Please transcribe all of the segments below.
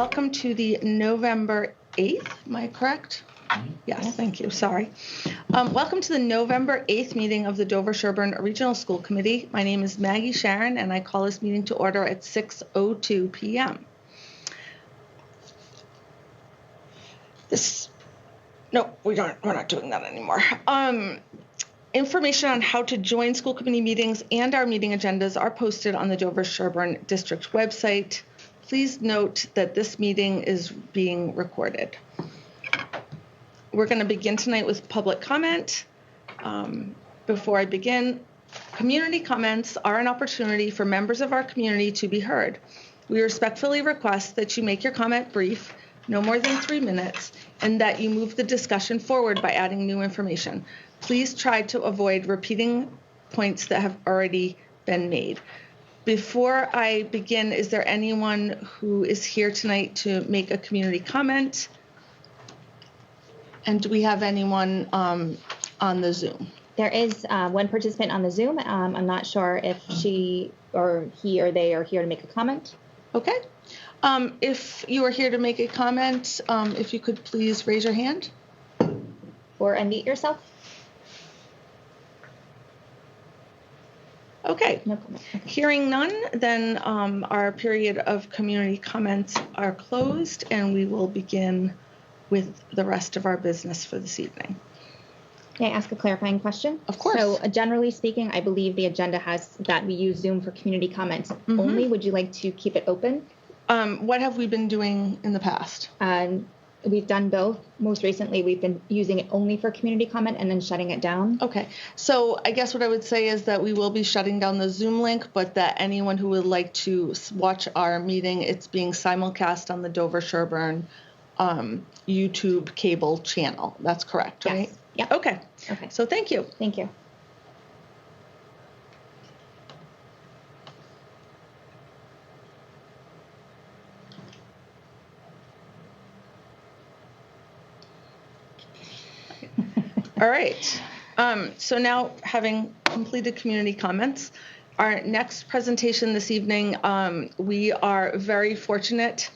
welcome to the November 8th, am I correct? Yes, thank you, sorry. Welcome to the November 8th meeting of the Dover-Sherborn Regional School Committee. My name is Maggie Sharon, and I call this meeting to order at 6:02 p.m. We're not doing that anymore. Information on how to join school committee meetings and our meeting agendas are posted on the Dover-Sherborn District website. Please note that this meeting is being recorded. We're going to begin tonight with public comment. Before I begin, community comments are an opportunity for members of our community to be heard. We respectfully request that you make your comment brief, no more than 3 minutes, and that you move the discussion forward by adding new information. Please try to avoid repeating points that have already been made. Before I begin, is there anyone who is here tonight to make a community comment? And do we have anyone on the Zoom? There is one participant on the Zoom. I'm not sure if she or he or they are here to make a comment. Okay. If you are here to make a comment, if you could please raise your hand. Or unmute yourself. Okay. No comment. Okay. Hearing none, then our period of community comments are closed, and we will begin with the rest of our business for this evening. May I ask a clarifying question? Of course. So generally speaking, I believe the agenda has that we use Zoom for community comments only. Would you like to keep it open? What have we been doing in the past? We've done both. Most recently, we've been using it only for community comment and then shutting it down. Okay. So I guess what I would say is that we will be shutting down the Zoom link, but that anyone who would like to watch our meeting, it's being simulcast on the Dover-Sherborn YouTube cable channel. That's correct, right? Yes. Yep. Okay. Okay. So thank you. Thank you. All right. So now, having completed community comments, our next presentation this evening, we are very fortunate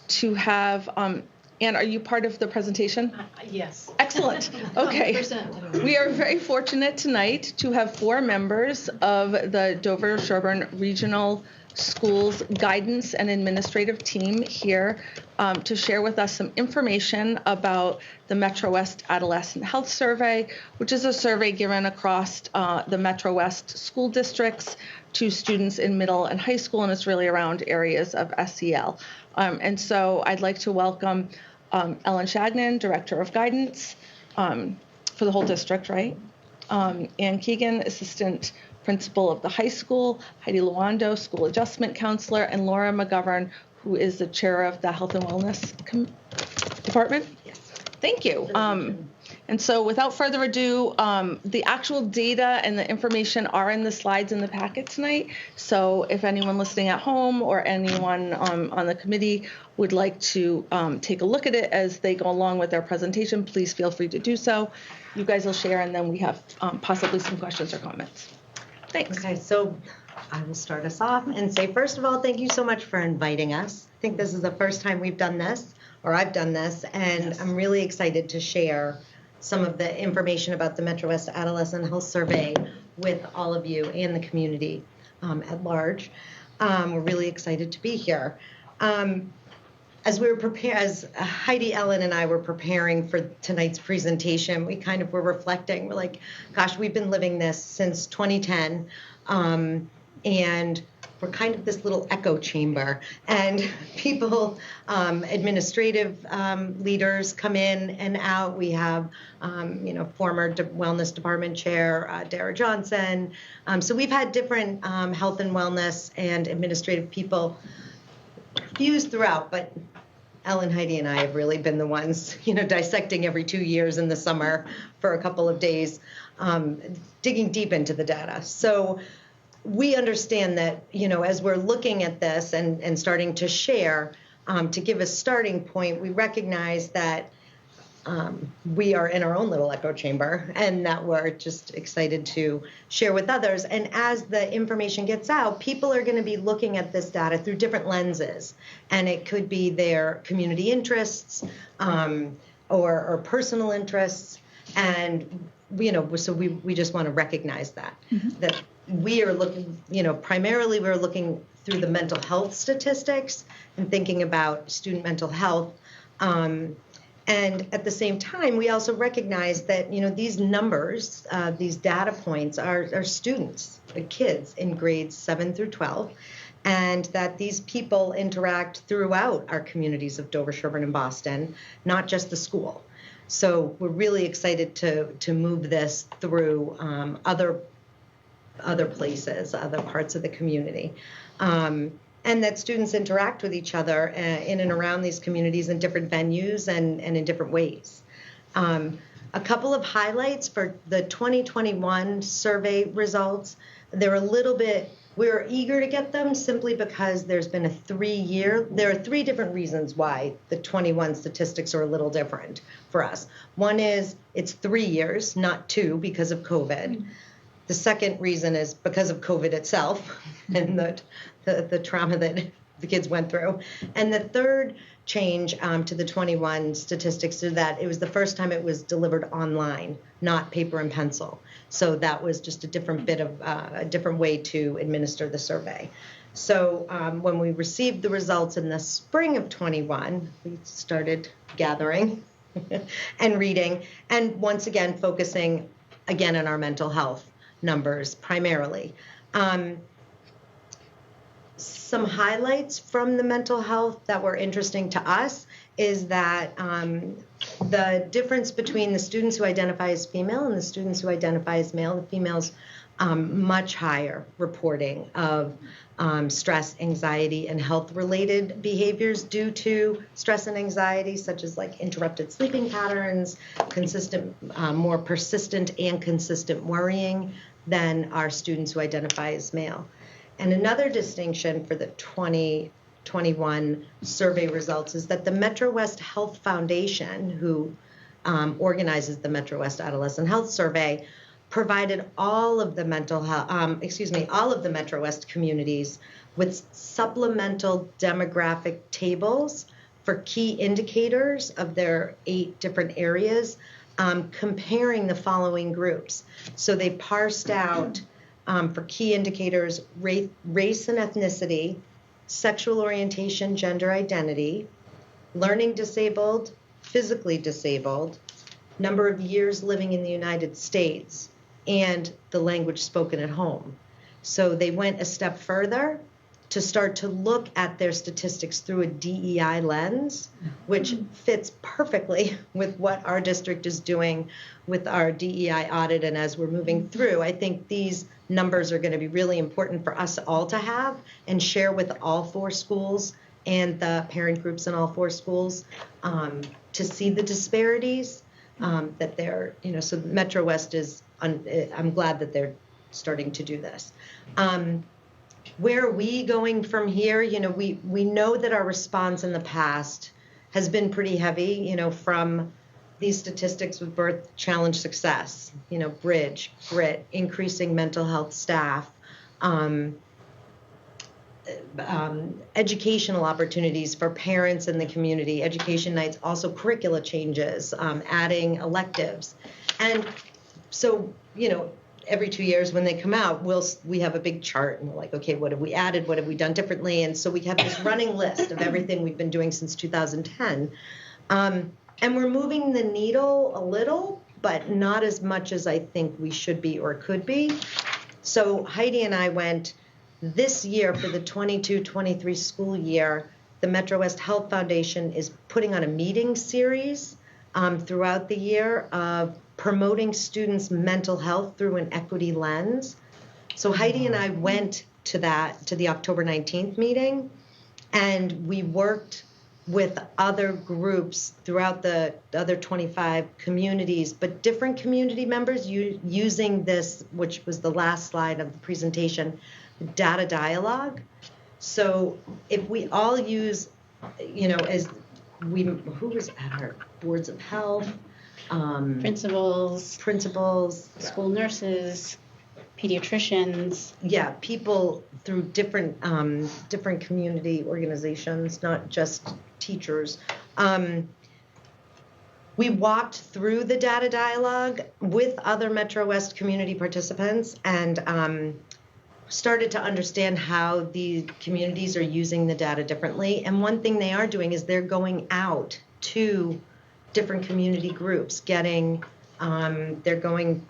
to have, Anne, are you part of the presentation? Yes. Excellent. Okay. 100%. We are very fortunate tonight to have 4 members of the Dover-Sherborn Regional Schools Guidance and Administrative Team here to share with us some information about the Metro West Adolescent Health Survey, which is a survey given across the Metro West school districts to students in middle and high school, and it's really around areas of SEL. And so I'd like to welcome Ellen Shagnon, Director of Guidance for the whole district, right? Ann Keegan, Assistant Principal of the high school, Heidi Luando, School Adjustment Counselor, and Laura McGovern, who is the Chair of the Health and Wellness Department. Yes. Thank you. And so without further ado, the actual data and the information are in the slides in the packet tonight. So if anyone listening at home or anyone on the committee would like to take a look at it as they go along with their presentation, please feel free to do so. You guys will share, and then we have possibly some questions or comments. Thanks. Okay, so I will start us off and say, first of all, thank you so much for inviting us. I think this is the first time we've done this, or I've done this, and yes. I'm really excited to share some of the information about the Metro West Adolescent Health Survey with all of you and the community at large. We're really excited to be here. As Heidi, Ellen, and I were preparing for tonight's presentation, we kind of were reflecting. We're like, gosh, we've been living this since 2010, and we're kind of this little echo chamber. And people, administrative leaders come in and out. We have, former Wellness Department Chair Dara Johnson. So we've had different health and wellness and administrative people fused throughout, but Ellen, Heidi, and I have really been the ones, dissecting every 2 years in the summer for a couple of days, digging deep into the data. So we understand that, as we're looking at this and starting to share, to give a starting point, we recognize that we are in our own little echo chamber, and that we're just excited to share with others. And as the information gets out, people are going to be looking at this data through different lenses, and it could be their community interests or personal interests, and so we just want to recognize that that we are looking, primarily we're looking through the mental health statistics and thinking about student mental health. And at the same time, we also recognize that, these numbers, these data points are students, kids in grades 7 through 12, and that these people interact throughout our communities of Dover-Sherborn and Boston, not just the school. So we're really excited to move this through other places, other parts of the community. And that students interact with each other in and around these communities in different venues and in different ways. A couple of highlights for the 2021 survey results. We're eager to get them simply because there's been there are 3 different reasons why the 21 statistics are a little different for us. One is it's 3 years, not 2, because of COVID. The second reason is because of COVID itself and the trauma that the kids went through. And the third change to the 21 statistics is that it was the first time it was delivered online, not paper and pencil. So that was just a different way to administer the survey. So when we received the results in the spring of 21, we started gathering and reading, and once again focusing again on our mental health numbers primarily. Some highlights from the mental health that were interesting to us is that the difference between the students who identify as female and the students who identify as male, the females much higher reporting of stress, anxiety, and health-related behaviors due to stress and anxiety, such as like interrupted sleeping patterns, more persistent and consistent worrying than our students who identify as male. And another distinction for the 2021 survey results is that the Metro West Health Foundation, who organizes the Metro West Adolescent Health Survey, provided all of the all of the Metro West communities with supplemental demographic tables for key indicators of their 8 different areas, comparing the following groups. So they parsed out for key indicators, race and ethnicity, sexual orientation, gender identity, learning disabled, physically disabled, number of years living in the United States, and the language spoken at home. So they went a step further to start to look at their statistics through a DEI lens, which fits perfectly with what our district is doing with our DEI audit. And as we're moving through, I think these numbers are going to be really important for us all to have and share with all 4 schools and the parent groups in all 4 schools to see the disparities that they're, so Metro West I'm glad that they're starting to do this. Where are we going from here? We know that our response in the past has been pretty heavy, from these statistics with birth challenge success, bridge, grit, increasing mental health staff, educational opportunities for parents in the community, education nights, also curricula changes, adding electives. And so, every 2 years when they come out, we have a big chart and we're like, okay, what have we added? What have we done differently? And so we have this running list of everything we've been doing since 2010. And we're moving the needle a little, but not as much as I think we should be or could be. So Heidi and I went this year for the 22-23 school year. The Metro West Health Foundation is putting on a meeting series throughout the year of promoting students' mental health through an equity lens. So Heidi and I went to the October 19th meeting, and we worked with other groups throughout the other 25 communities, but different community members using this, which was the last slide of the presentation, data dialogue. So if we all use, as who was at our boards of health, Principals, principals, school nurses, pediatricians. yeah, people through different community organizations, not just teachers. We walked through the data dialogue with other Metro West community participants and started to understand how the communities are using the data differently. And one thing they are doing is they're going out to different community groups, they're going,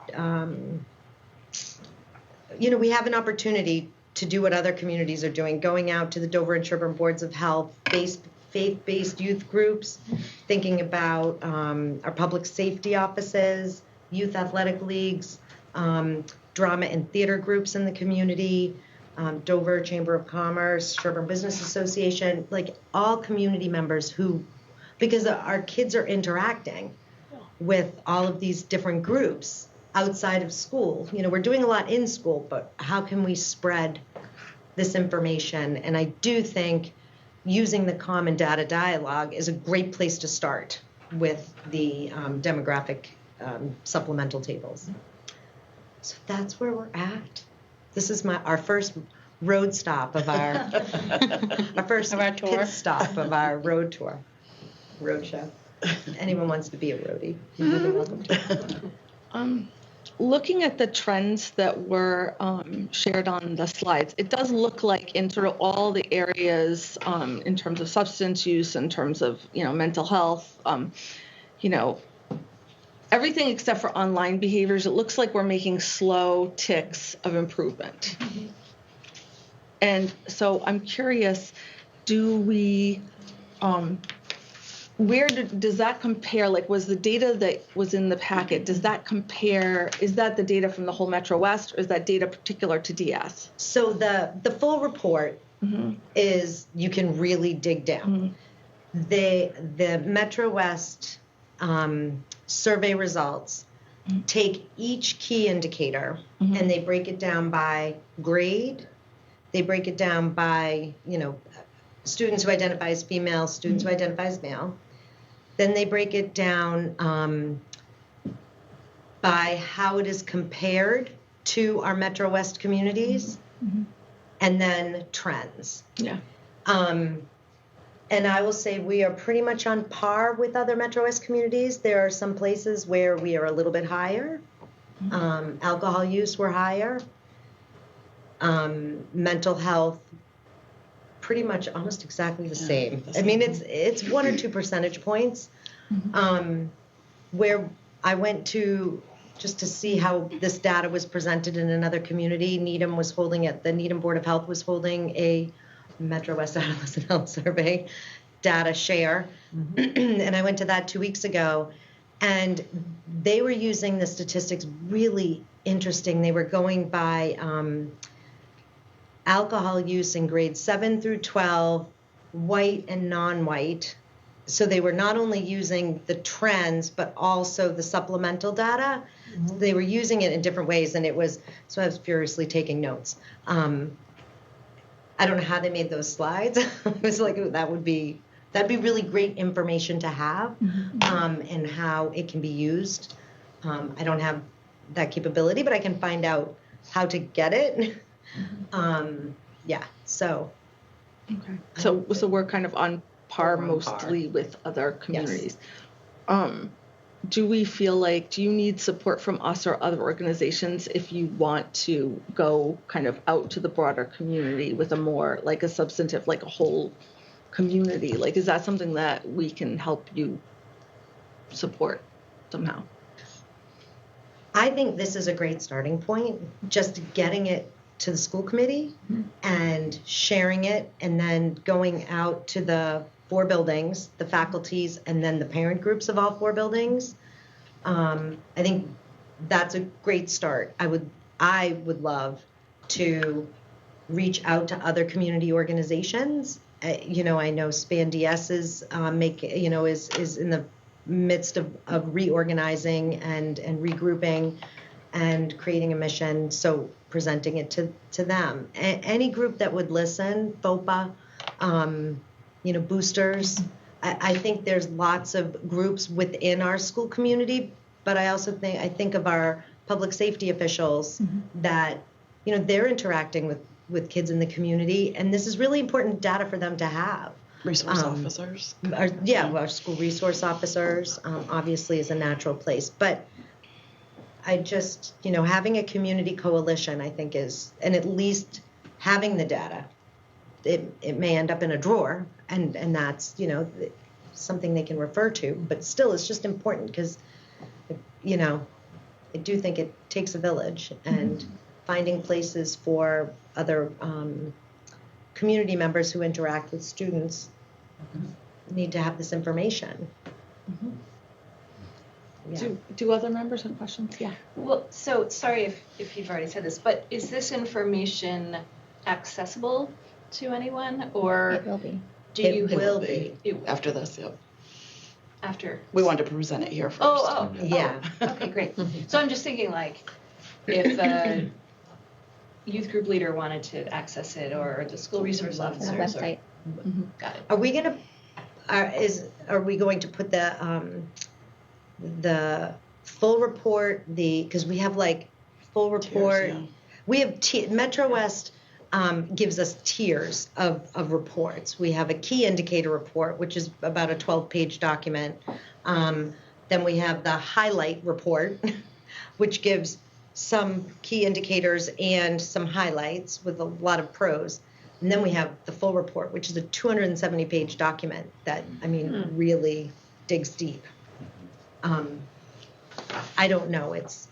we have an opportunity to do what other communities are doing, going out to the Dover and Sherborn boards of health, faith-based youth groups, thinking about our public safety offices, youth athletic leagues, drama and theater groups in the community, Dover Chamber of Commerce, Sherborn Business Association, like all community members because our kids are interacting with all of these different groups outside of school. We're doing a lot in school, but how can we spread this information? And I do think using the common data dialogue is a great place to start with the demographic supplemental tables. So that's where we're at. This is our first road stop of our tour. pit stop of our road tour, road show. Anyone wants to be a roadie, you're more than welcome to. Looking at the trends that were shared on the slides, it does look like in sort of all the areas in terms of substance use, in terms of mental health, everything except for online behaviors, it looks like we're making slow ticks of improvement. Mm-hmm. And so I'm curious, do we, does that compare, like was the data that was in the packet, does that compare, is that the data from the whole Metro West or is that data particular to DS? So the full report is, you can really dig down. The Metro West survey results take each key indicator and they break it down by grade. They break it down by, students who identify as female, students who identify as male. Then they break it down by how it is compared to our Metro West communities, and then trends. Yeah. And I will say we are pretty much on par with other Metro West communities. There are some places where we are a little bit higher. Alcohol use, we're higher. Mental health, pretty much almost exactly the same. I mean, it's 1 or 2 percentage points. Where I went to just to see how this data was presented in another community, Needham was holding it. The Needham Board of Health was holding a Metro West Adolescent Health Survey data share. And I went to that 2 weeks ago, and they were using the statistics really interesting. They were going by alcohol use in grades 7 through 12, white and non-white. So they were not only using the trends, but also the supplemental data. They were using it in different ways, and so I was furiously taking notes. I don't know how they made those slides. It was like, that'd be really great information to have, and how it can be used. I don't have that capability, but I can find out how to get it. So. Okay. So we're kind of on par mostly with other communities. Yes. Do you need support from us or other organizations if you want to go kind of out to the broader community with a more like a substantive, like a whole community? Like, is that something that we can help you support somehow? I think this is a great starting point, just getting it to the school committee and sharing it, and then going out to the 4 buildings, the faculties, and then the parent groups of all 4 buildings. I think that's a great start. I would love to reach out to other community organizations. I know SPAN DS is in the midst of reorganizing and regrouping and creating a mission. So presenting it to them. Any group that would listen, FOPA, boosters. I think there's lots of groups within our school community, but I also think of our public safety officials that, they're interacting with kids in the community, and this is really important data for them to have. Resource officers. Our school resource officers, obviously, is a natural place. But I just, having a community coalition, I think and at least having the data, it may end up in a drawer, and that's, something they can refer to. But still, it's just important because, I do think it takes a village, and finding places for other community members who interact with students need to have this information. Yeah. Do other members have questions? Yeah. Well, so sorry if you've already said this, but is this information accessible to anyone, or It will be. It will be. After this, yep. After? We wanted to present it here first. Yeah. Okay, great. So I'm just thinking, like, if a youth group leader wanted to access it, or the school resource On the officers. website. Got it. Are we going to put the full report, because we have full report. Tiers, yeah. We have Metro West gives us tiers of reports. We have a key indicator report, which is about a 12-page document. Then we have the highlight report, which gives some key indicators and some highlights with a lot of pros. And then we have the full report, which is a 270-page document that, really digs deep. I don't know. It's.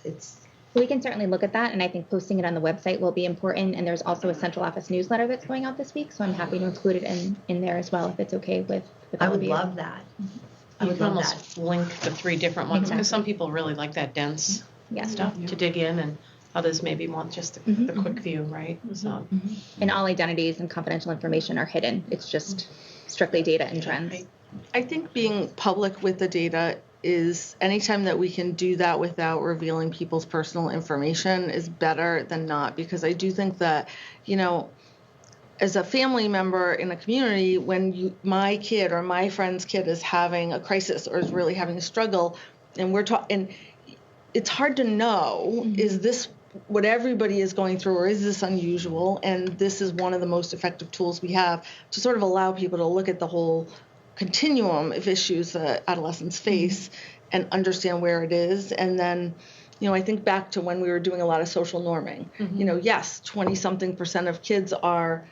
We can certainly look at that, and I think posting it on the website will be important. And there's also a central office newsletter that's going out this week, so I'm happy to include it in there as well if it's okay with I all would of you. love that. I You would can love almost that. link the 3 different ones, because Exactly. some people really like that dense Yeah. stuff to dig in, and others maybe want just the quick view, right? So And all identities and confidential information are hidden. It's just strictly data and trends. I think being public with the data is, anytime that we can do that without revealing people's personal information, is better than not, because I do think that, as a family member in a community, when my kid or my friend's kid is having a crisis or is really having a struggle, and and it's hard to know, is this what everybody is going through, or is this unusual? And this is one of the most effective tools we have to sort of allow people to look at the whole continuum of issues that adolescents face and understand where it is. And then, I think back to when we were doing a lot of social norming. Yes, 20-something% of kids are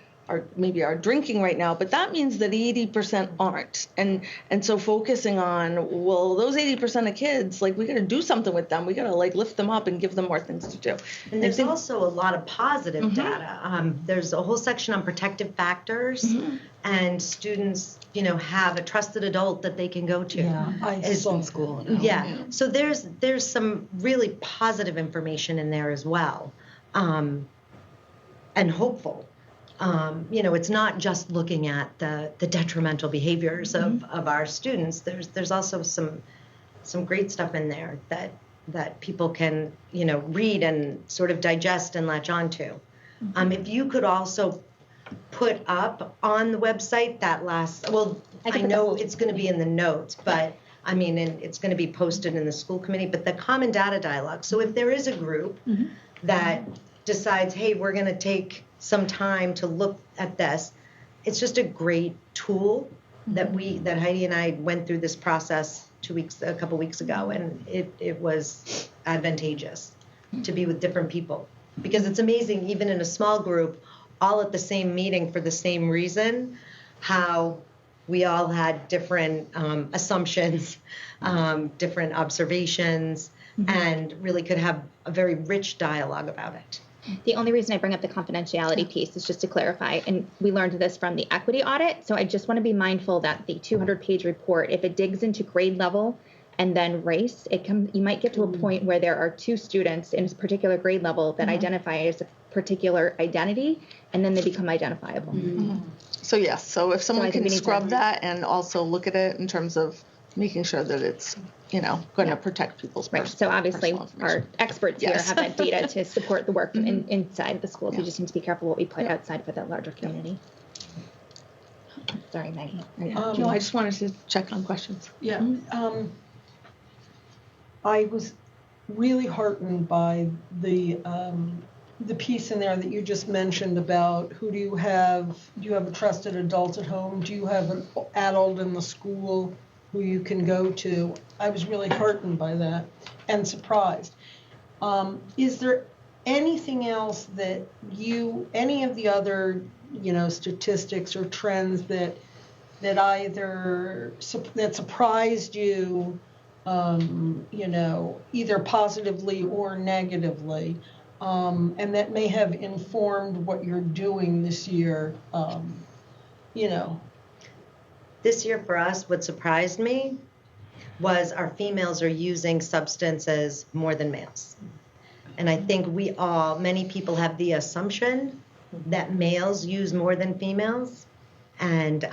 drinking right now, but that means that 80% aren't. And so focusing on, well, those 80% of kids, we got to do something with them. We got to lift them up and give them more things to do. And there's also a lot of positive data. There's a whole section on protective factors, and students, have a trusted adult that they can go to. Yeah, I still in school. Yeah. So there's some really positive information in there as well, and hopeful. It's not just looking at the detrimental behaviors of our students. There's also some great stuff in there that people can read and sort of digest and latch onto. If you could also put up on the website that I know it's going to be in the notes, but and it's going to be posted in the school committee, but the common data dialogue. So if there is a group that decides, hey, we're going to take some time to look at this, it's just a great tool that Heidi and I went through this process a couple weeks ago, and it was advantageous to be with different people, because it's amazing, even in a small group, all at the same meeting for the same reason, how we all had different assumptions, different observations, and really could have a very rich dialogue about it. The only reason I bring up the confidentiality piece is just to clarify, and we learned this from the equity audit, so I just want to be mindful that the 200-page report, if it digs into grade level and then race, you might get to a point where there are 2 students in a particular grade level that identify as a particular identity, and then they become identifiable. So yes, so if someone I think can we need scrub to- that and also look at it in terms of making sure that it's, going to protect people's Right. So obviously personal our information. experts here Yes. have that data to support the work inside the schools. We just need to be careful what we put outside for that larger community. Sorry, Maggie. No, I just wanted to check on questions. Yeah. I was really heartened by the piece in there that you just mentioned about who do you have a trusted adult at home? Do you have an adult in the school who you can go to? I was really heartened by that and surprised. Is there anything else that any of the other, statistics or trends that either that surprised you, either positively or negatively, and that may have informed what you're doing this year, This year for us, what surprised me was our females are using substances more than males. And I think many people have the assumption that males use more than females, and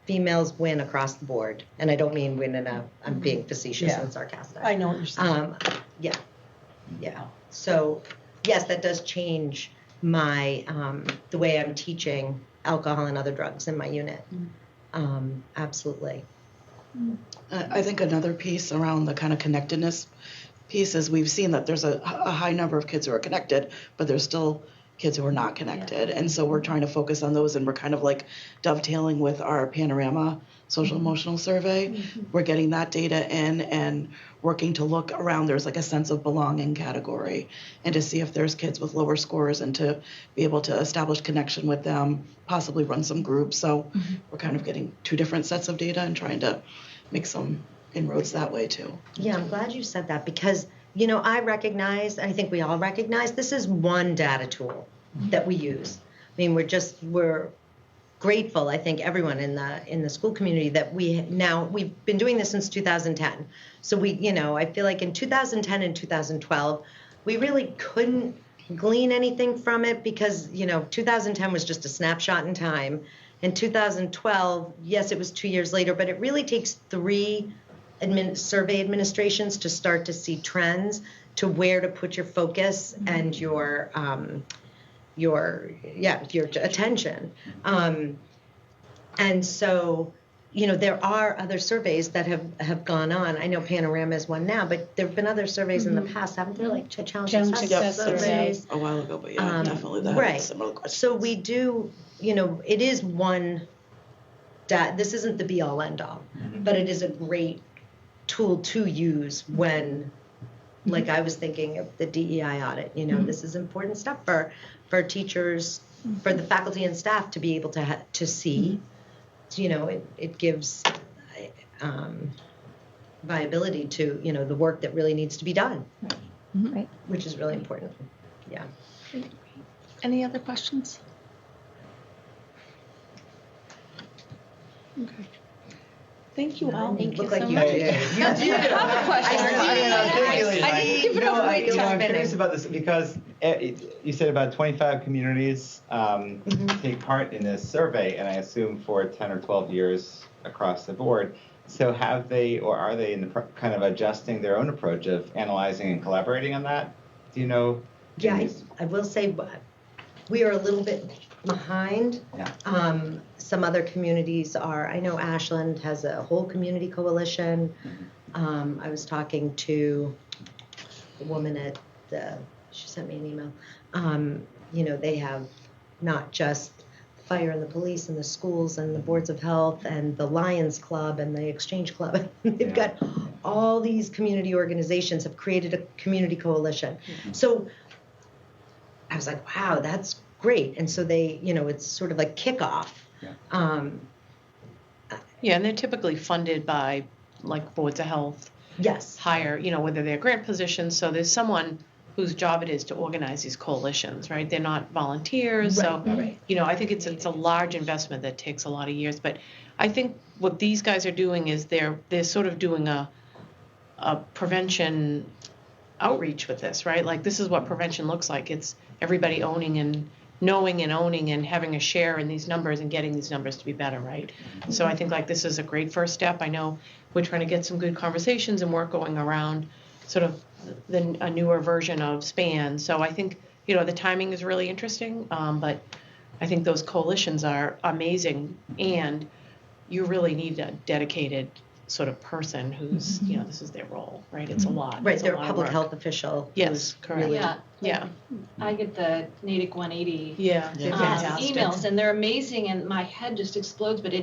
females win across the board. And I don't mean win I'm being facetious and sarcastic. I know what you're saying. Yeah. So yes, that does change my, the way I'm teaching alcohol and other drugs in my unit. Absolutely. I think another piece around the kind of connectedness piece is we've seen that there's a high number of kids who are connected, but there's still kids who are not connected. And so we're trying to focus on those, and we're kind of like dovetailing with our Panorama social emotional survey. We're getting that data in and working to look around. There's like a sense of belonging category, and to see if there's kids with lower scores and to be able to establish connection with them, possibly run some groups. So we're kind of getting two different sets of data and trying to make some inroads that way too. Yeah, I'm glad you said that because, I think we all recognize this is one data tool that we use. I mean, we're grateful, I think everyone in the school community that we've been doing this since 2010. So I feel like in 2010 and 2012, we really couldn't glean anything from it because, 2010 was just a snapshot in time. In 2012, yes, it was 2 years later, but it really takes 3 survey administrations to start to see trends to where to put your focus and your attention. And so, there are other surveys that have gone on. I know Panorama is one now, but there have been other surveys in the past, haven't there? Like challenge success surveys. A while ago, but yeah, definitely that. Right. Similar questions. So we do, it is one. This isn't the be all end all, but it is a great tool to use when, like I was thinking of the DEI audit. This is important stuff for teachers, for the faculty and staff to be able to see. It gives viability to the work that really needs to be done, Right. which is really important. Yeah. Any other questions? Okay. Thank you all. You look like you much. do. You do have a question. I didn't give it a break till I'm minute. curious about this because you said about 25 communities take part in this survey, and I assume for 10 or 12 years across the board. So have they, or are they in the kind of adjusting their own approach of analyzing and collaborating on that? Do you know? Yeah, I will say we are a little bit behind. Yeah. Some other communities I know Ashland has a whole community coalition. I was talking to a woman she sent me an email. They have not just fire and the police and the schools and the boards of health and the Lions Club and the Exchange Club. They've got all these community organizations have created a community coalition. So I was like, wow, that's great. And so they, it's sort of like kickoff. Yeah, and they're typically funded by like boards of health, Yes. higher, whether they're grant positions. So there's someone whose job it is to organize these coalitions, right? They're not volunteers. So, I think it's a large investment that takes a lot of years. But I think what these guys are doing is they're sort of doing a prevention outreach with this, right? Like this is what prevention looks like. It's everybody owning and knowing and owning and having a share in these numbers and getting these numbers to be better, right? So I think like this is a great first step. I know we're trying to get some good conversations and work going around sort of a newer version of SPAN. So I think, the timing is really interesting, but I think those coalitions are amazing, and you really need a dedicated sort of person who's, this is their role, right? It's a lot. Right, It's they're a lot of public work. health official. Yes, correct. Yeah. I get the Natick 180 Yeah. Yeah. Fantastic. emails, and they're amazing, and my head just explodes. But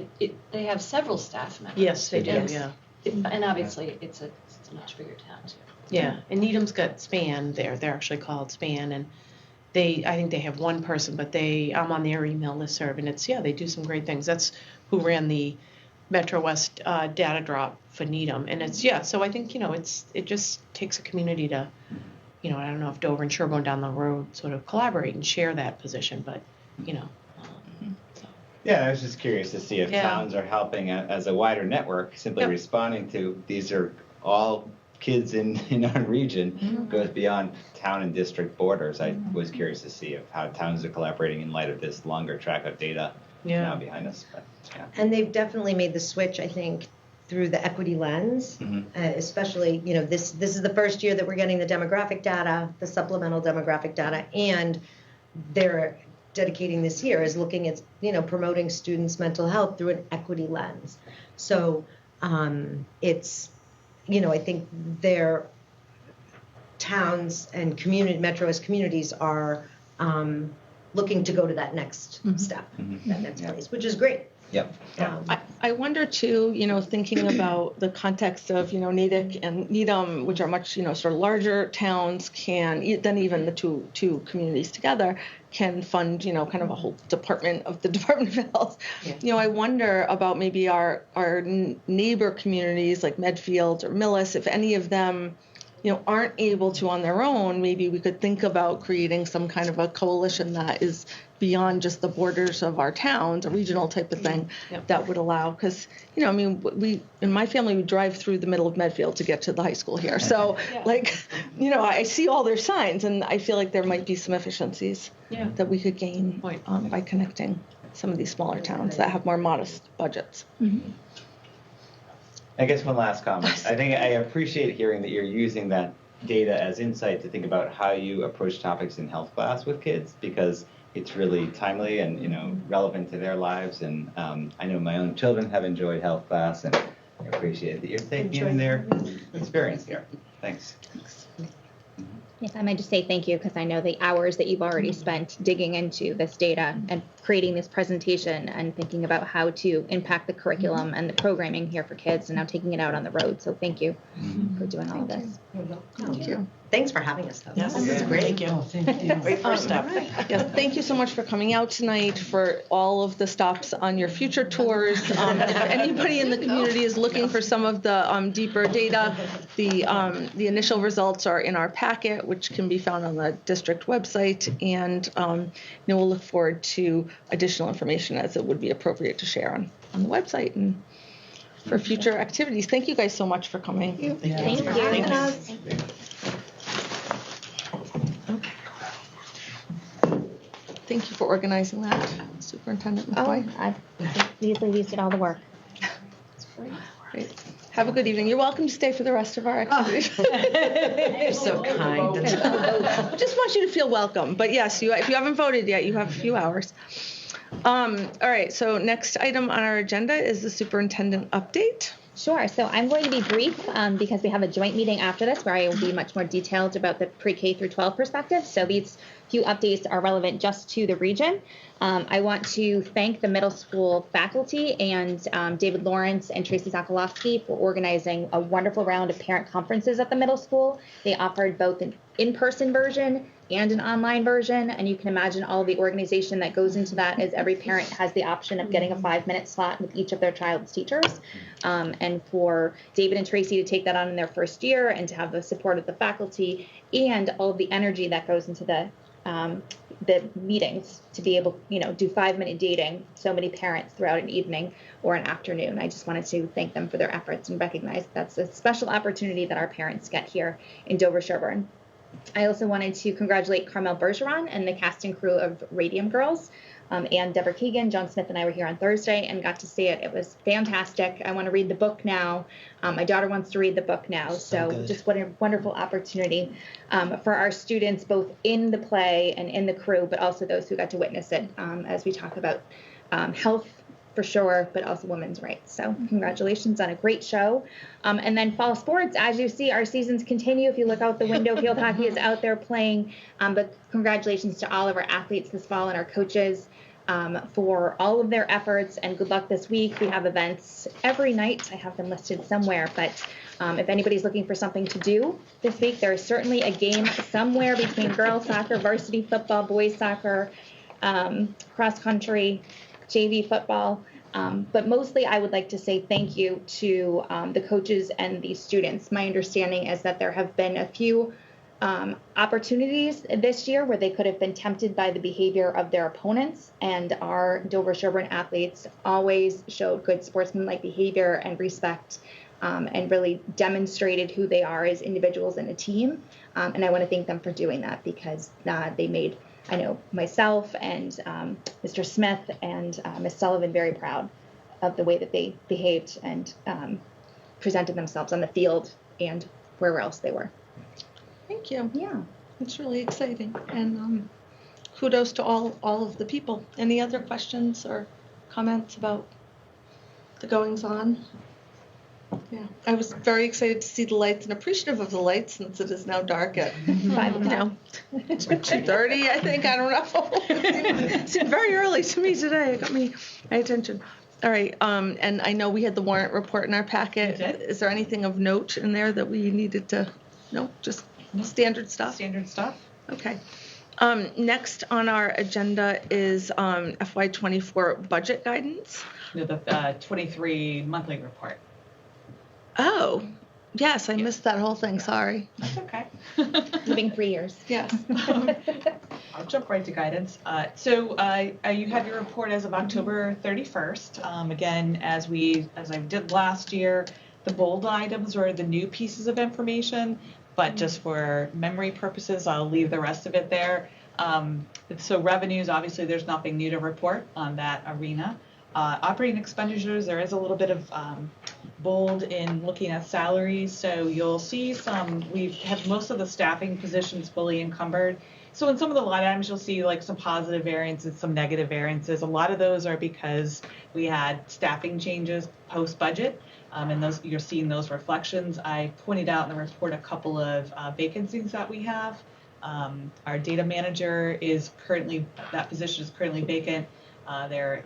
they have several staff members. Yes, they do. It's- Yeah. And obviously, it's a much bigger town too. Yeah. And Needham's got SPAN there. They're actually called SPAN, and I think they have one person, but I'm on their email listserv, and they do some great things. That's who ran the Metro West data drop for Needham, and so I think it just takes a community to, I don't know if Dover and Sherborn down the road sort of collaborate and share that position, but Yeah, I was just curious to see if Yeah. towns are helping as a wider network, simply Yep. responding to these are all kids in our region, goes beyond town and district borders. I was curious to see how towns are collaborating in light of this longer track of data now behind us. But, yeah. And they've definitely made the switch, I think, through the equity lens, especially, this is the first year that we're getting the demographic data, the supplemental demographic data, and they're dedicating this year is looking at, promoting students' mental health through an equity lens. So it's, I think their towns and Metro West communities are looking to go to that next step, that next place, which is great. Yep. I wonder too, thinking about the context of, Natick and Needham, which are much, sort of larger towns, then even the two communities together can fund, kind of a whole department of the Department of Health. Yeah. I wonder about maybe our neighbor communities like Medfield or Millis, if any of them, aren't able to on their own, maybe we could think about creating some kind of a coalition that is beyond just the borders of our towns, a regional type of thing that would allow, because, we, in my family, we drive through the middle of Medfield to get to the high school here. So I see all their signs, and I feel like there might be some efficiencies that we could gain by connecting some of these smaller towns that have more modest budgets. I guess one last comment. I think I appreciate hearing that you're using that data as insight to think about how you approach topics in health class with kids, because it's really timely and relevant to their lives. And I know my own children have enjoyed health class, and I appreciate that you're taking in their experience here. Thanks. Yes, I might just say thank you, because I know the hours that you've already spent digging into this data and creating this presentation and thinking about how to impact the curriculum and the programming here for kids, and now taking it out on the road. So thank you for doing all of this. Thank you. Thanks for having us, though. Yes, This is great. Thank you. Oh, thank you. Great first step. Yes, thank you so much for coming out tonight, for all of the stops on your future tours. If anybody in the community is looking for some of the deeper data, the initial results are in our packet, which can be found on the district website, and we'll look forward to additional information as it would be appropriate to share on the website and for future activities. Thank you guys so much for coming. Thank you. Thank you for organizing that, Superintendent McCoy. I usually we did all the work. Great. Have a good evening. You're welcome to stay for the rest of our activities. You're so kind. I just want you to feel welcome. But yes, if you haven't voted yet, you have a few hours. All right, so next item on our agenda is the superintendent update. Sure. So I'm going to be brief because we have a joint meeting after this where I will be much more detailed about the pre-K through 12 perspective. So these few updates are relevant just to the region. I want to thank the middle school faculty and David Lawrence and Tracy Sokolowski for organizing a wonderful round of parent conferences at the middle school. They offered both an in-person version and an online version, and you can imagine all the organization that goes into that, as every parent has the option of getting a 5-minute slot with each of their child's teachers. And for David and Tracy to take that on in their first year and to have the support of the faculty and all of the energy that goes into the meetings to be able, do 5-minute dating, so many parents throughout an evening or an afternoon. I just wanted to thank them for their efforts and recognize that's a special opportunity that our parents get here in Dover-Sherborn. I also wanted to congratulate Carmel Bergeron and the cast and crew of Radium Girls. and Deborah Keegan. John Smith and I were here on Thursday and got to see it. It was fantastic. I want to read the book now. My daughter wants to read the book now. So just what a wonderful opportunity for our students, both in the play and in the crew, but also those who got to witness it as we talk about health for sure, but also women's rights. So congratulations on a great show. And then fall sports, as you see, our seasons continue. If you look out the window, field hockey is out there playing. But congratulations to all of our athletes this fall and our coaches for all of their efforts, and good luck this week. We have events every night. I have them listed somewhere, but if anybody's looking for something to do this week, there is certainly a game somewhere between girls soccer, varsity football, boys soccer, cross country, JV football. But mostly I would like to say thank you to the coaches and the students. My understanding is that there have been a few opportunities this year where they could have been tempted by the behavior of their opponents, and our Dover-Sherborn athletes always showed good sportsmanlike behavior and respect, and really demonstrated who they are as individuals and a team. And I want to thank them for doing that, because they made, I know, myself and Mr. Smith and Ms. Sullivan very proud of the way that they behaved and presented themselves on the field and wherever else they were. Thank you. Yeah. It's really exciting. And kudos to all of the people. Any other questions or comments about the goings on? Yeah, I was very excited to see the lights and appreciative of the lights, since it is now dark at 2:30, I think. I don't know. It seemed very early to me today. It got my attention. All right, and I know we had the warrant report in our packet. Is there anything of note in there that we needed to? No, just standard stuff. Standard stuff. Okay. Next on our agenda is FY24 budget guidance. No, the 23 monthly report. Oh, yes, I missed that whole thing. Sorry. That's okay. Living 3 years. Yes. I'll jump right to guidance. So you have your report as of October 31st. Again, as I did last year, the bold items are the new pieces of information, but just for memory purposes, I'll leave the rest of it there. So revenues, obviously, there's nothing new to report on that arena. Operating expenditures, there is a little bit of bold in looking at salaries. So you'll see we have most of the staffing positions fully encumbered. So in some of the line items, you'll see like some positive variances, some negative variances. A lot of those are because we had staffing changes post-budget. And those, you're seeing those reflections. I pointed out in the report a couple of vacancies that we have. Our data manager that position is currently vacant. They're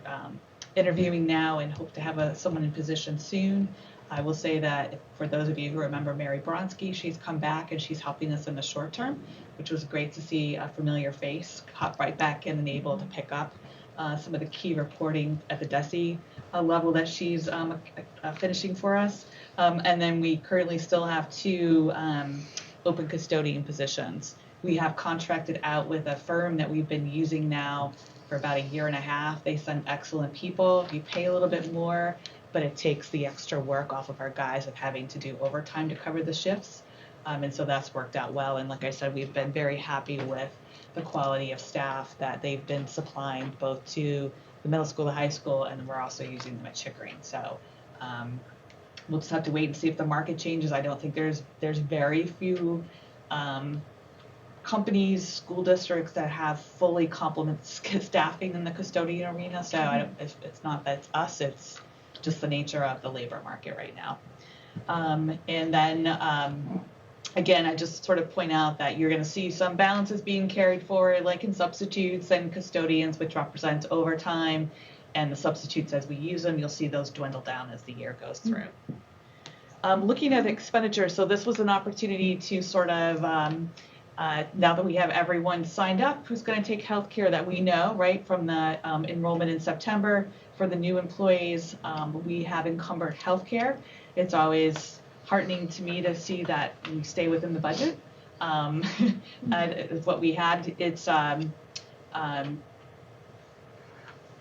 interviewing now and hope to have someone in position soon. I will say that for those of you who remember Mary Bronski, she's come back and she's helping us in the short term, which was great to see a familiar face hop right back in and able to pick up some of the key reporting at the DESE level that she's finishing for us. And then we currently still have 2 open custodian positions. We have contracted out with a firm that we've been using now for about a year and a half. They send excellent people. You pay a little bit more, but it takes the extra work off of our guys of having to do overtime to cover the shifts. And so that's worked out well. And like I said, we've been very happy with the quality of staff that they've been supplying both to the middle school, the high school, and we're also using them at Chickering. So we'll just have to wait and see if the market changes. I don't think there's very few companies, school districts that have fully complement staffing in the custodian arena. So it's not that it's us, it's just the nature of the labor market right now. And then again, I just sort of point out that you're going to see some balances being carried forward, like in substitutes and custodians, which represents overtime, and the substitutes as we use them, you'll see those dwindle down as the year goes through. Looking at expenditure, so this was an opportunity to sort of, now that we have everyone signed up who's going to take healthcare that we know, right, from the enrollment in September, for the new employees, we have encumbered healthcare. It's always heartening to me to see that we stay within the budget. What we had, it's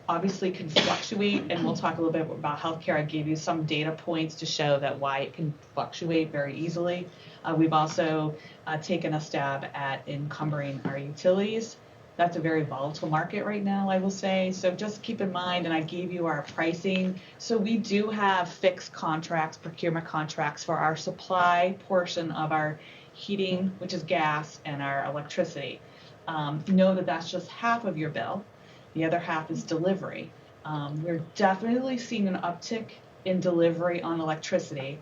obviously can fluctuate, and we'll talk a little bit about healthcare. I gave you some data points to show that why it can fluctuate very easily. We've also taken a stab at encumbering our utilities. That's a very volatile market right now, I will say. So just keep in mind, and I gave you our pricing. So we do have fixed contracts, procurement contracts for our supply portion of our heating, which is gas, and our electricity. Know that that's just half of your bill. The other half is delivery. We're definitely seeing an uptick in delivery on electricity.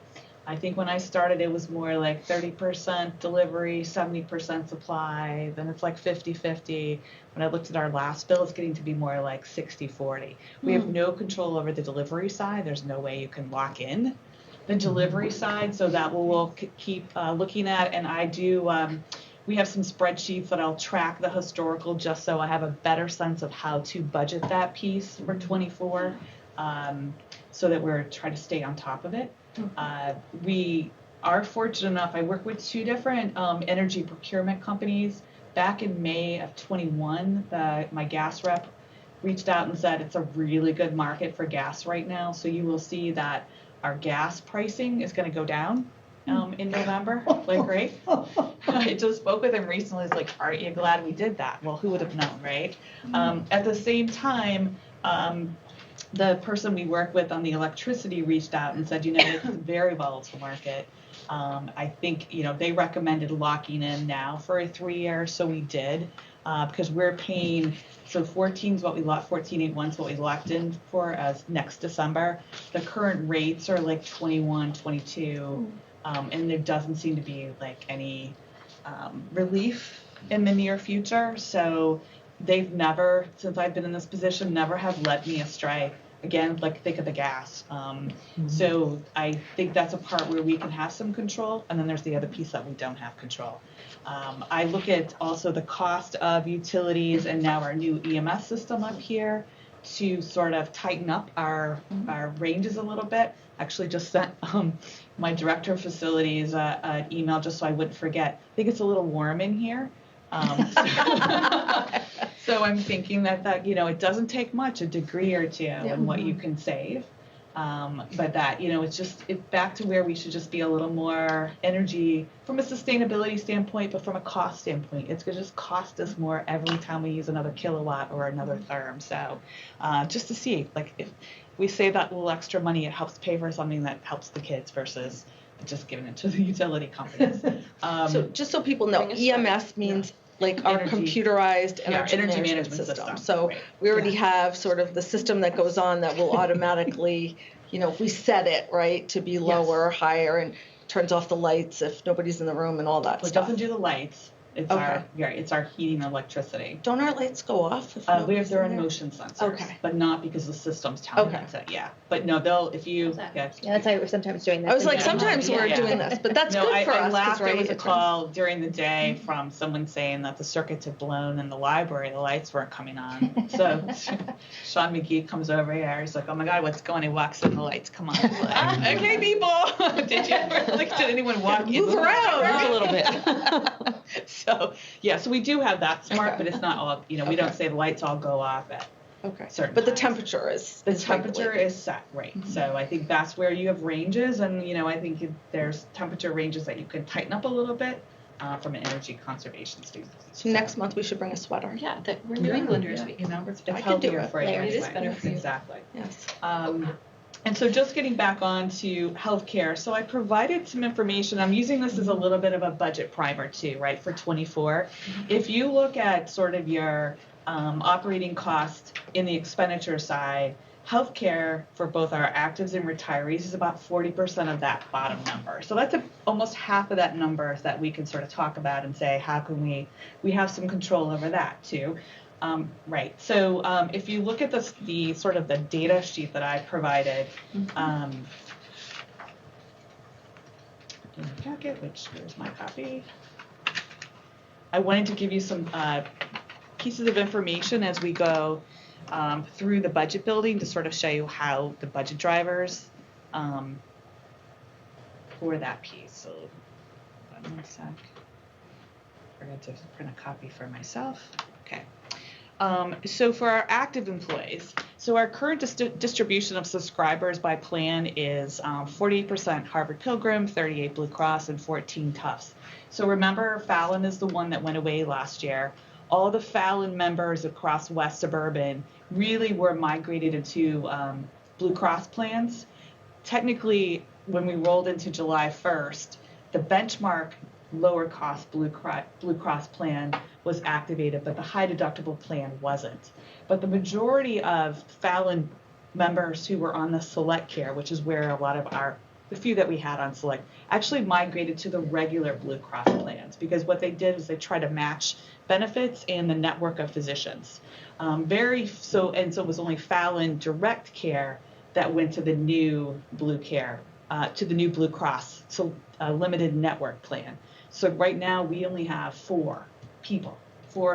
I think when I started, it was more like 30% delivery, 70% supply. Then it's like 50-50. When I looked at our last bill, it's getting to be more like 60-40. We have no control over the delivery side. There's no way you can lock in the delivery side. So that we'll keep looking at. And I do, we have some spreadsheets that I'll track the historical just so I have a better sense of how to budget that piece for 24 so that we're trying to stay on top of it. We are fortunate enough, I work with 2 different energy procurement companies. Back in May of 21, my gas rep reached out and said it's a really good market for gas right now. So you will see that our gas pricing is going to go down in November. Like, great. I just spoke with him recently. He's like, aren't you glad we did that? Well, who would have known, right? At the same time, the person we work with on the electricity reached out and said, it's a very volatile market. I think, they recommended locking in now for a 3-year, so we did, because we're paying, so 14 is what we locked, 14.81 is what we locked in for as next December. The current rates are like 21, 22, and there doesn't seem to be like any relief in the near future. So they've never, since I've been in this position, never have led me astray. Again, like think of the gas. So I think that's a part where we can have some control, and then there's the other piece that we don't have control. I look at also the cost of utilities and now our new EMS system up here to sort of tighten up our ranges a little bit. Actually just sent my director of facilities an email just so I wouldn't forget. I think it's a little warm in here. So I'm thinking that it doesn't take much, a degree or two, and what you can save. But that, it's back to where we should just be a little more energy from a sustainability standpoint, but from a cost standpoint. It's going to just cost us more every time we use another kilowatt or another therm. So just to see, like, if we save that little extra money, it helps pay for something that helps the kids versus just giving it to the utility companies. So just so people know, EMS means like our computerized energy management system. So we already have sort of the system that goes on that will automatically, if we set it, right, to be lower or higher, and turns off the lights if nobody's in the room and all that stuff. It doesn't do the lights. It's it's our heating and electricity. Don't our lights go off? If we have their own motion sensors, but not because the system's telling them to. Yeah, but no, they'll if you. That's why we're sometimes doing this. I was like, sometimes we're doing this, but that's good for us. Last there was a call during the day from someone saying that the circuits had blown in the library, the lights weren't coming on. So Sean McGee comes over here. He's like, "Oh my God, what's going on?" He walks in, the lights come on. Like, okay, people, did anyone walk in? Move around a little bit. So we do have that smart, but it's not all. We don't say the lights all go off at certain. But the times. temperature is Set, right? Mm-hmm. So I think that's where you have ranges, and I think there's temperature ranges that you could tighten up a little bit from an energy conservation standpoint. So next month we should bring a sweater. Yeah, we're New Englanders. It's healthier for you. It is better for you. Exactly. Yes. And so just getting back on to healthcare, so I provided some information. I'm using this as a little bit of a budget primer too, right, for 24. If you look at sort of your operating cost in the expenditure side, healthcare for both our actives and retirees is about 40% of that bottom number. So that's almost half of that number that we can sort of talk about and say, how can we have some control over that too. Right. So if you look at the sort of the data sheet that I provided in the packet, here's my copy. I wanted to give you some pieces of information as we go through the budget building to sort of show you how the budget drivers for that piece. So one sec. I forgot to print a copy for myself. Okay. So for our active employees, so our current distribution of subscribers by plan is 48% Harvard Pilgrim, 38 Blue Cross, and 14 Tufts. So remember, Fallon is the one that went away last year. all the Fallon members across West Suburban really were migrated into Blue Cross plans. Technically, when we rolled into July 1st, the benchmark lower cost Blue Cross plan was activated, but the high deductible plan wasn't. But the majority of Fallon members who were on the Select Care, which is where a lot of the few that we had on Select, actually migrated to the regular Blue Cross plans, because what they did is they tried to match benefits and the network of physicians. So it was only Fallon Direct Care that went to the new Blue Care, to the new Blue Cross, so limited network plan. So right now we only have 4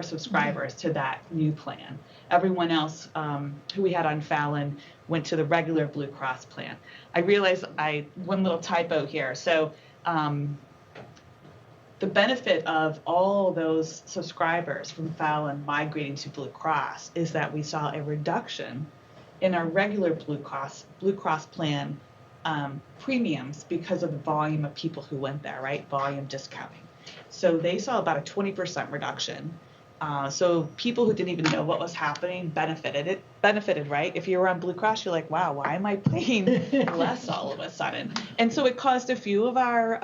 subscribers to that new plan. Everyone else who we had on Fallon went to the regular Blue Cross plan. I realized one little typo here. So the benefit of all those subscribers from Fallon migrating to Blue Cross is that we saw a reduction in our regular Blue Cross plan premiums because of the volume of people who went there, right? Volume discounting. So they saw about a 20% reduction. So people who didn't even know what was happening benefited, right? If you were on Blue Cross, you're like, wow, why am I paying less all of a sudden? And so it caused a few of our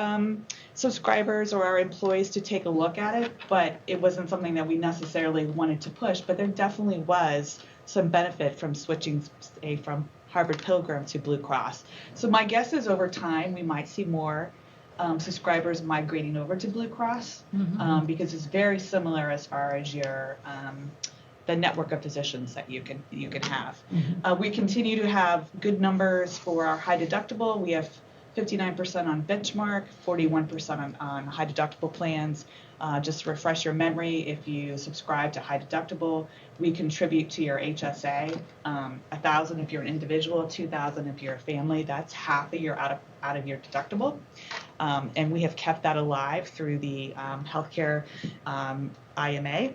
subscribers or our employees to take a look at it, but it wasn't something that we necessarily wanted to push. But there definitely was some benefit from switching, say, from Harvard Pilgrim to Blue Cross. So my guess is over time we might see more subscribers migrating over to Blue Cross, because it's very similar as far as your the network of physicians that you can have. We continue to have good numbers for our high deductible. We have 59% on benchmark, 41% on high deductible plans. Just to refresh your memory, if you subscribe to high deductible, we contribute to your HSA, $1,000 if you're an individual, $2,000 if you're a family. That's half a year out of your deductible. And we have kept that alive through the healthcare IMA.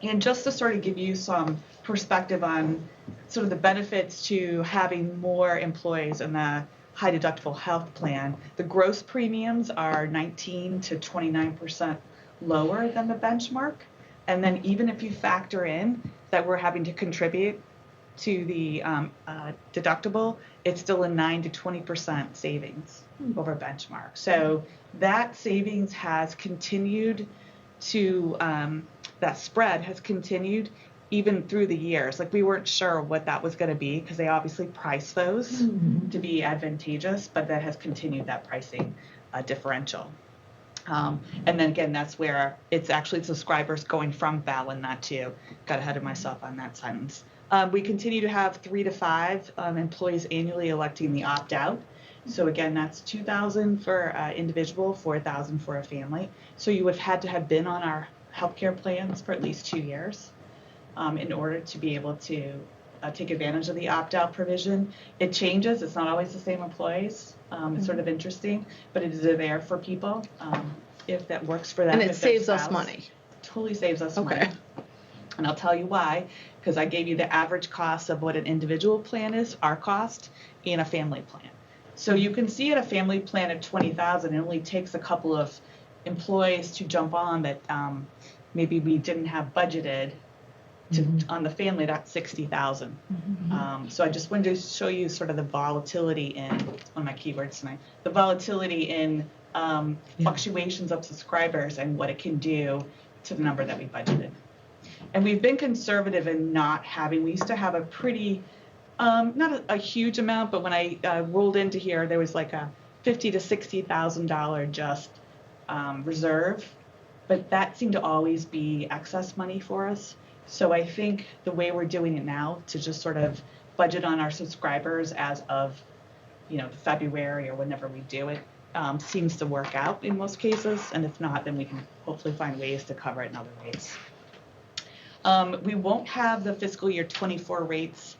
And just to sort of give you some perspective on sort of the benefits to having more employees in the high deductible health plan, the gross premiums are 19 to 29% lower than the benchmark. And then even if you factor in that we're having to contribute to the deductible, it's still a 9 to 20% savings over benchmark. So that savings has continued to, that spread has continued even through the years. Like, we weren't sure what that was going to be because they obviously price those to be advantageous, but that has continued that pricing differential. And then again, that's where it's actually subscribers going from Fallon, not to. Got ahead of myself on that sentence. We continue to have 3 to 5 employees annually electing the opt-out. So again, that's $2,000 for individual, $4,000 for a family. So you would have had to have been on our healthcare plans for at least 2 years in order to be able to take advantage of the opt-out provision. It changes. It's not always the same employees. It's sort of interesting, but it is there for people if that works for them. And it saves us money. Totally saves us money. And I'll tell you why, because I gave you the average cost of what an individual plan is, our cost, and a family plan. So you can see at a family plan at $20,000, it only takes a couple of employees to jump on that maybe we didn't have budgeted to, on the family. That's $60,000. So I just wanted to show you sort of the volatility in, one of my keywords tonight, the volatility in fluctuations of subscribers and what it can do to the number that we budgeted. And we've been conservative in not having, we used to have a pretty, not a huge amount, but when I rolled into here, there was like a $50,000 to $60,000 just reserve, but that seemed to always be excess money for us. So I think the way we're doing it now, to just sort of budget on our subscribers as of, February or whenever we do it, seems to work out in most cases. And if not, then we can hopefully find ways to cover it in other ways. We won't have the fiscal year 24 rates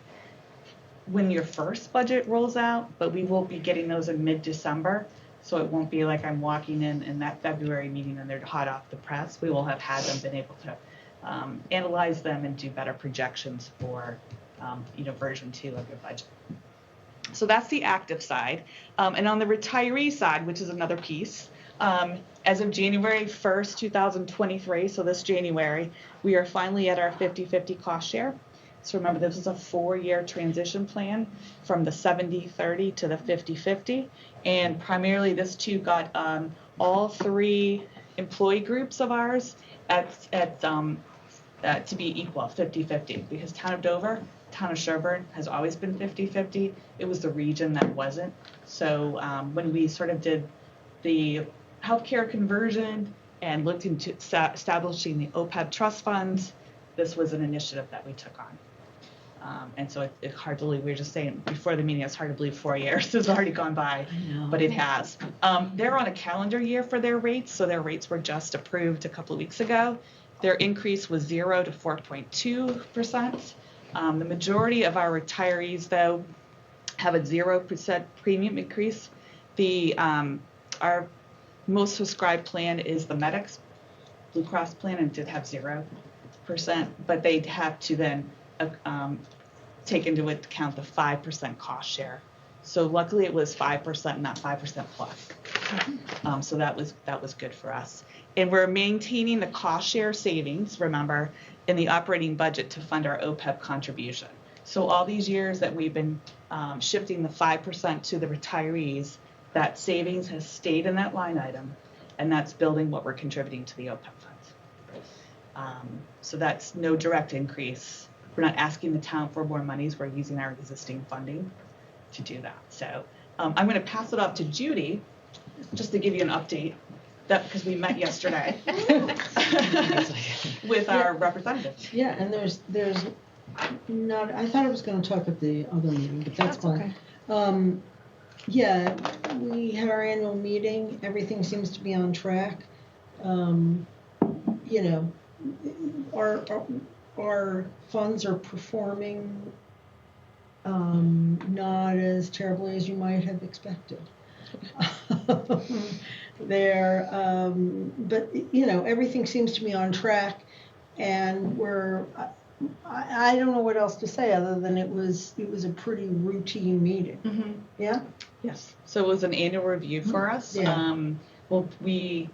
when your first budget rolls out, but we will be getting those in mid-December. So it won't be like I'm walking in that February meeting and they're hot off the press. We will have had them been able to analyze them and do better projections for version 2 of your budget. So that's the active side. And on the retiree side, which is another piece, As of January 1st, 2023, so this January, we are finally at our 50-50 cost share. So remember, this is a 4-year transition plan from the 70-30 to the 50-50. And primarily this too got all 3 employee groups of ours to be equal, 50-50, because Town of Dover, Town of Sherborn has always been 50-50. It was the region that wasn't. So when we sort of did the healthcare conversion and looked into establishing the OPEB trust funds, this was an initiative that we took on. And so it's hard to believe, we were just saying before the meeting, it's hard to believe 4 years has already gone by, but it has. They're on a calendar year for their rates, so their rates were just approved a couple of weeks ago. Their increase was 0 to 4.2%. The majority of our retirees, though, have a 0% premium increase. Our most subscribed plan is the Medics Blue Cross plan, and did have 0%, but they'd have to then take into account the 5% cost share. So luckily it was 5%, not 5% plus. So that was good for us. And we're maintaining the cost share savings, remember, in the operating budget to fund our OPEB contribution. So all these years that we've been shifting the 5% to the retirees, that savings has stayed in that line item, and that's building what we're contributing to the OPEB funds. So that's no direct increase. We're not asking the town for more monies. We're using our existing funding to do that. So I'm going to pass it off to Judy just to give you an update, because we met yesterday with our representatives. Yeah, and there's not. I thought I was going to talk at the other meeting, but that's fine. Okay. Yeah, we had our annual meeting. Everything seems to be on track. You know, our funds are performing not as terribly as you might have expected. But you know, everything seems to be on track, and I don't know what else to say other than it was a pretty routine meeting. Mm-hmm. Yeah. Yes. So it was an annual review for us. Yeah. It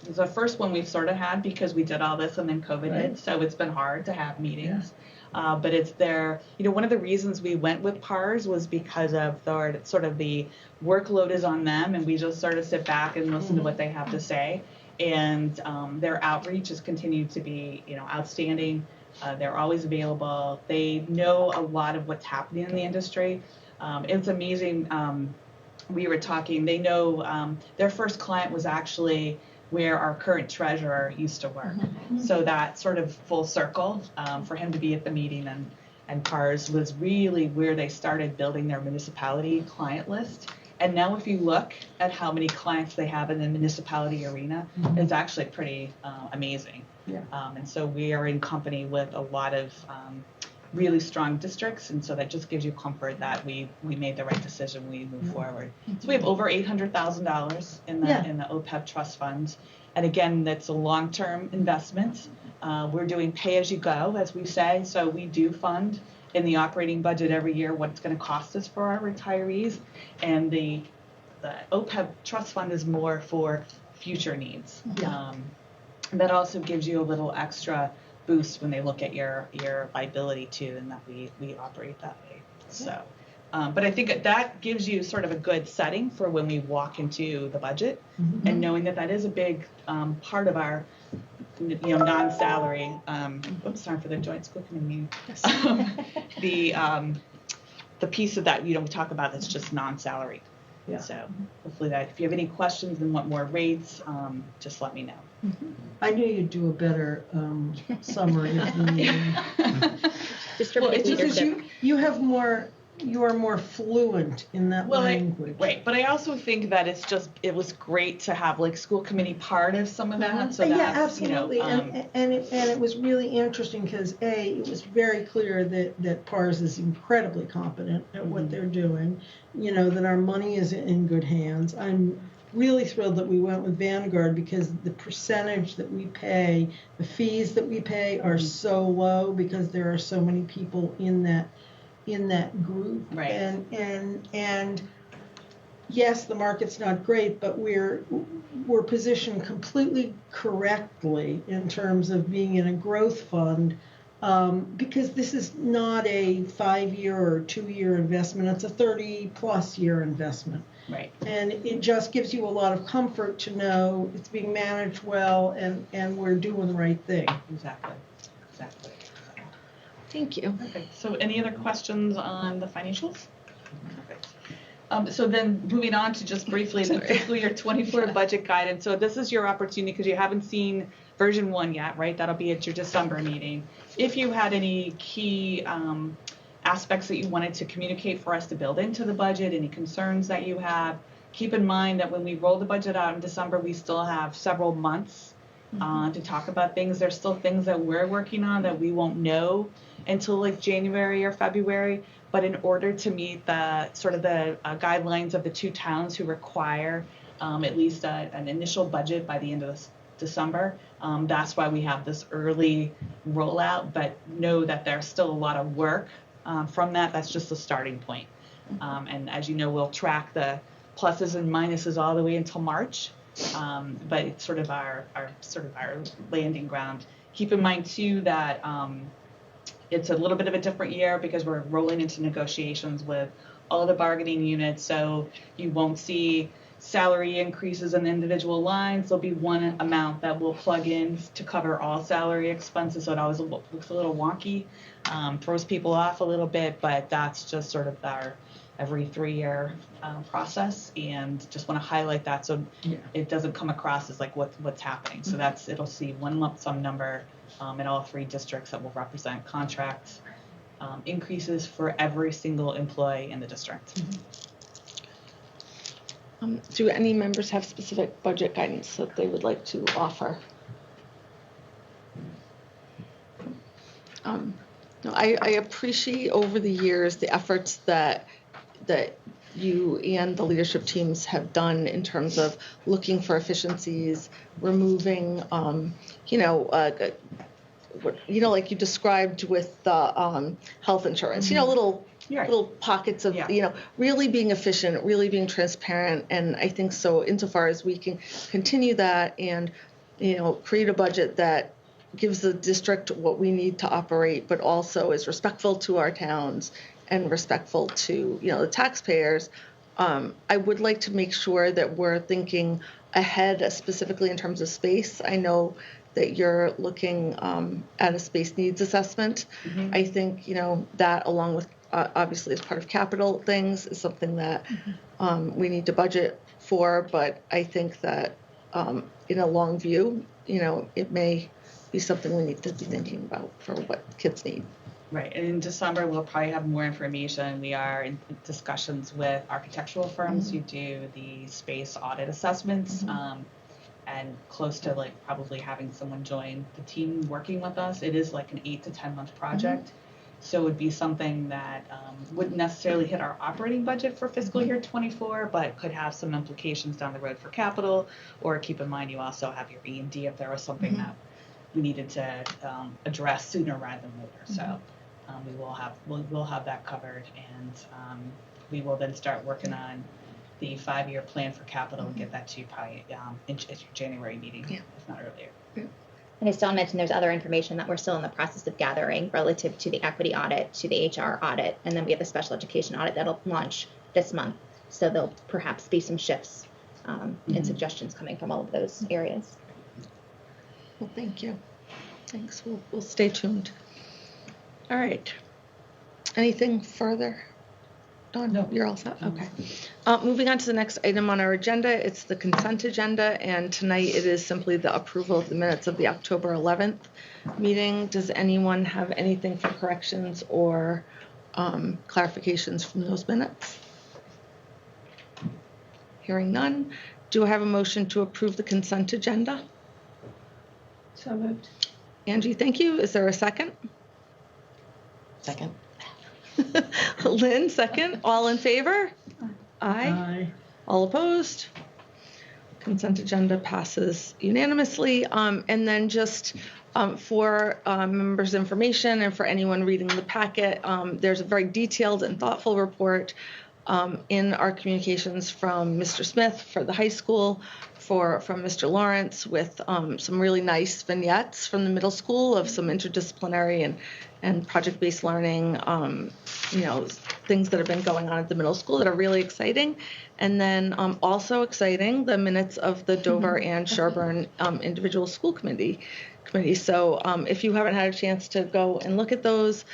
was the first one we've sort of had because we did all this and then COVID hit, so it's been hard to have meetings. Yeah. But it's there. You know, one of the reasons we went with PARS was because of the workload is on them, and we just sort of sit back and listen to what they have to say. And their outreach has continued to be, you know, outstanding. They're always available. They know a lot of what's happening in the industry. It's amazing. We were talking. They know their first client was actually where our current treasurer used to work. Mm-hmm. So that sort of full circle for him to be at the meeting, and PARS was really where they started building their municipality client list. And now if you look at how many clients they have in the municipality arena, it's actually pretty amazing. Yeah. And so we are in company with a lot of really strong districts, and so that just gives you comfort that we made the right decision. We move forward. So we have over $800,000 in the OPEB trust funds, and again, that's a long-term investment. We're doing pay-as-you-go, as we say, so we do fund in the operating budget every year what it's going to cost us for our retirees, and the OPEB trust fund is more for future needs. Yeah. That also gives you a little extra boost when they look at your liability too, and that we operate that way. So, but I think that gives you sort of a good setting for when we walk into the budget, and knowing that is a big part of our, you know, non-salary. Sorry for the joint school committee. Yes. The piece of that we don't talk about that's just non-salary. Yeah. So hopefully that if you have any questions and want more rates, just let me know. I knew you'd do a better summary of the meeting. Just for because you are more fluent in that language. Right, but I also think that it was great to have like school committee part of some of that. So yeah, absolutely. You know, and it was really interesting because it was very clear that PARS is incredibly competent at what they're doing. You know, that our money is in good hands. I'm really thrilled that we went with Vanguard because the percentage that we pay, the fees that we pay are so low because there are so many people in that group. Right. And yes, the market's not great, but we're positioned completely correctly in terms of being in a growth fund, because this is not a 5-year or 2-year investment. It's a 30+ year investment. Right. And it just gives you a lot of comfort to know it's being managed well and we're doing the right thing. Exactly. Thank you. Perfect. So any other questions on the financials? Perfect. So then moving on to just briefly the fiscal year 24 budget guidance. So this is your opportunity because you haven't seen version 1 yet, right? That'll be at your December meeting. If you had any key aspects that you wanted to communicate for us to build into the budget, any concerns that you have, keep in mind that when we roll the budget out in December, we still have several months to talk about things. There's still things that we're working on that we won't know until like January or February. But in order to meet the sort of the guidelines of the 2 towns who require at least an initial budget by the end of December, that's why we have this early rollout. But know that there's still a lot of work from that. That's just the starting point. And as you know, we'll track the pluses and minuses all the way until March. But it's sort of our landing ground. Keep in mind too that it's a little bit of a different year because we're rolling into negotiations with all the bargaining units. So you won't see salary increases in individual lines. There'll be one amount that we'll plug in to cover all salary expenses. So it always looks a little wonky, throws people off a little bit, but that's just sort of our every 3-year process, and just want to highlight that so it doesn't come across as like what's happening. So it'll see one lump sum number in all 3 districts that will represent contract increases for every single employee in the district. Do any members have specific budget guidance that they would like to offer? No, I appreciate over the years the efforts that you and the leadership teams have done in terms of looking for efficiencies, removing, like you described with the health insurance, little pockets of, really being efficient, really being transparent. And I think so insofar as we can continue that and, create a budget that gives the district what we need to operate, but also is respectful to our towns and respectful to, the taxpayers. I would like to make sure that we're thinking ahead, specifically in terms of space. I know that you're looking at a space needs assessment. I think, that along with obviously as part of capital things is something that we need to budget for. But I think that in a long view, it may be something we need to be thinking about for what kids need. Right, and in December we'll probably have more information. We are in discussions with architectural firms who do the space audit assessments, and close to like probably having someone join the team working with us. It is like an 8 to 10 month project, so it would be something that wouldn't necessarily hit our operating budget for fiscal year 24, but could have some implications down the road for capital. Or keep in mind you also have your E&D if there was something that we needed to address sooner rather than later. So. We'll have that covered, and we will then start working on the 5-year plan for capital and get that to you probably at your January meeting, if not earlier. And I still mentioned there's other information that we're still in the process of gathering relative to the equity audit, to the HR audit, and then we have the special education audit that'll launch this month. So there'll perhaps be some shifts and suggestions coming from all of those areas. Well, thank you. Thanks. We'll stay tuned. All right. Anything further? Dawn? No. You're all set? Okay. Moving on to the next item on our agenda, it's the consent agenda, and tonight it is simply the approval of the minutes of the October 11th meeting. Does anyone have anything for corrections or clarifications from those minutes? Hearing none. Do I have a motion to approve the consent agenda? So moved. Angie, thank you. Is there a second? Second. Lynn, second. All in favor? Aye. Aye. All opposed? Consent agenda passes unanimously. And then just for members' information and for anyone reading the packet, there's a very detailed and thoughtful report in our communications from Mr. Smith for the high school, from Mr. Lawrence with some really nice vignettes from the middle school of some interdisciplinary and project-based learning, things that have been going on at the middle school that are really exciting. And then also exciting, the minutes of the Dover and Sherborn individual school committee. So if you haven't had a chance to go and look at those,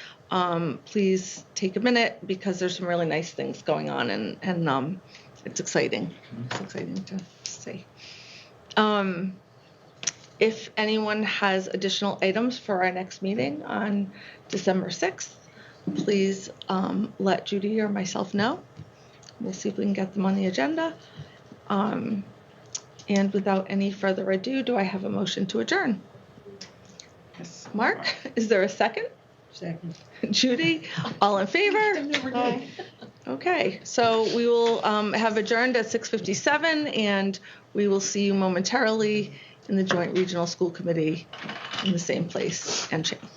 please take a minute because there's some really nice things going on and it's exciting. It's exciting to see. If anyone has additional items for our next meeting on December 6th, please let Judy or myself know. We'll see if we can get them on the agenda. And without any further ado, do I have a motion to adjourn? Yes. Mark, is there a second? Second. Judy, all in favor? Okay, so we will have adjourned at 6:57, and we will see you momentarily in the Joint Regional School Committee in the same place and channel.